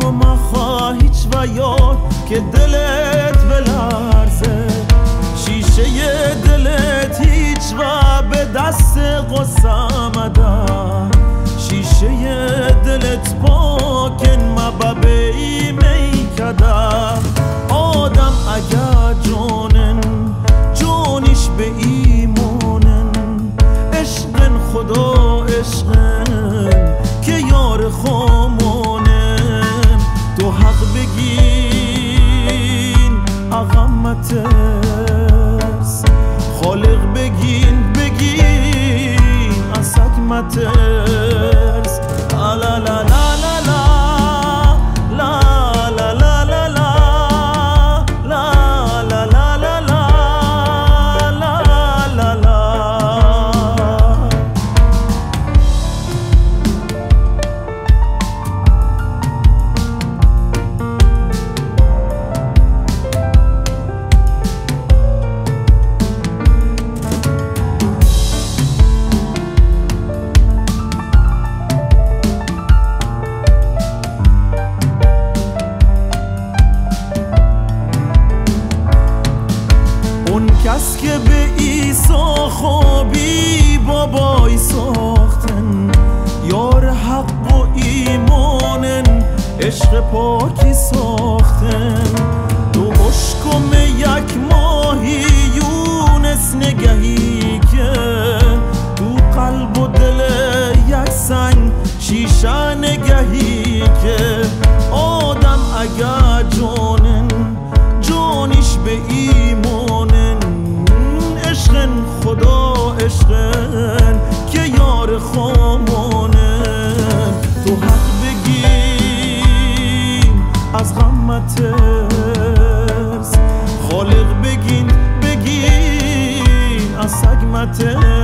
تو مخواه هیچ و یاد که دلت بلرزه، شیشه دلت هیچ و به دست قصه مدن، شیشه دلت پاکن مببه ای می کدر. آدم اگر جانن جانش به ایمانن، عشقن خدا عشقن که یار خامانن. تو حق بگین اغم مترس، خالق بگین از سگ مترس. لا لا لا لا کس که به عیسی خوابی بابای ساختن، یار حق و ایمانن عشق پاکی ساختن. تو اشکم یک ماهی یونس نگهی که تو قلب و دل یک سنگ شیشه نگهی که. آدم اگر جانن جانش به ایمانن، عشقن خدا عشقن که یار خامانن. تو حق بگین از غم مترس، خالق بگین از سگ مترس.